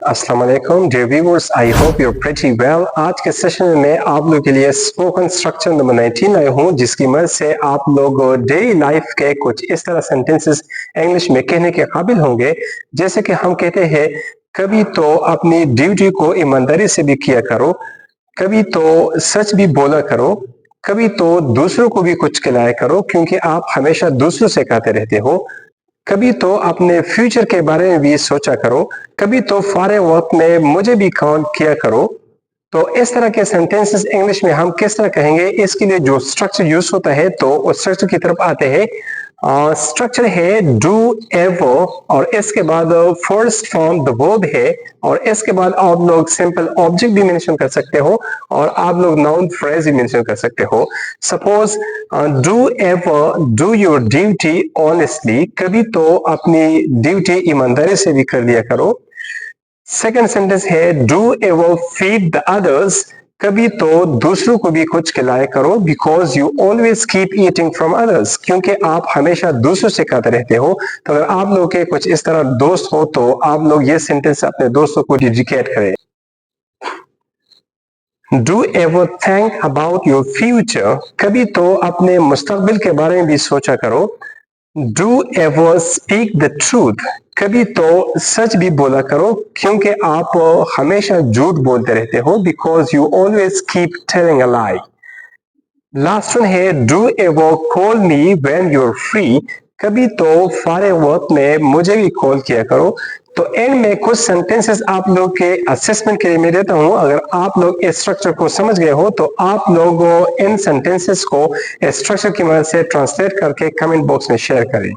अस्सलाम वालेकुम dear viewers, I hope you are pretty well. आज के सेशन में मैं आप लोगों के लिए स्पोकन स्ट्रक्चर नंबर 19 लाया हूँ, जिसकी मदद से आप लोग डेली लाइफ के कुछ इस तरह सेंटेंसेस इंग्लिश में कहने के काबिल होंगे। जैसे कि हम कहते हैं, कभी तो अपनी ड्यूटी को ईमानदारी से भी किया करो, कभी तो सच भी बोला करो, कभी तो दूसरों को भी कुछ खिलाया करो, क्योंकि आप हमेशा दूसरों से कहते रहते हो। कभी तो अपने फ्यूचर के बारे में भी सोचा करो, कभी तो फारिग वक्त में मुझे भी कॉल किया करो। तो इस तरह के सेंटेंसेस इंग्लिश में हम किस तरह कहेंगे, इसके लिए जो स्ट्रक्चर यूज होता है, तो उस स्ट्रक्चर की तरफ आते हैं। स्ट्रक्चर है डू एवर, और इसके बाद फर्स्ट फॉर्म द वर्ब है, और इसके बाद आप लोग सिंपल ऑब्जेक्ट भी मेंशन कर सकते हो, और आप लोग नाउन फ्रेज भी मेंशन कर सकते हो। Suppose do ever do your duty honestly, कभी तो अपनी ड्यूटी ईमानदारी से भी कर लिया करो। सेकेंड सेंटेंस है do ever feed the others, कभी तो दूसरों को भी कुछ खिलाया करो, because you always keep eating from others, क्योंकि आप हमेशा दूसरों से खाते रहते हो। तो अगर आप लोग के कुछ इस तरह दोस्त हो, तो आप लोग ये सेंटेंस अपने दोस्तों को डेडिकेट करें। Do ever think about your future, कभी तो अपने मुस्तकबिल के बारे में भी सोचा करो। Do ever speak the truth, कभी तो सच भी बोला करो, क्योंकि आप हमेशा झूठ बोलते रहते हो, because you always keep telling a lie. Last one है do ever call me when you are free, कभी तो फारिग वक्त में मुझे भी कॉल किया करो। तो एंड में कुछ सेंटेंसेस आप लोग के असेसमेंट के लिए मैं देता हूं। अगर आप लोग इस स्ट्रक्चर को समझ गए हो, तो आप लोग इन सेंटेंसेस को स्ट्रक्चर की मदद से ट्रांसलेट करके कमेंट बॉक्स में शेयर करें।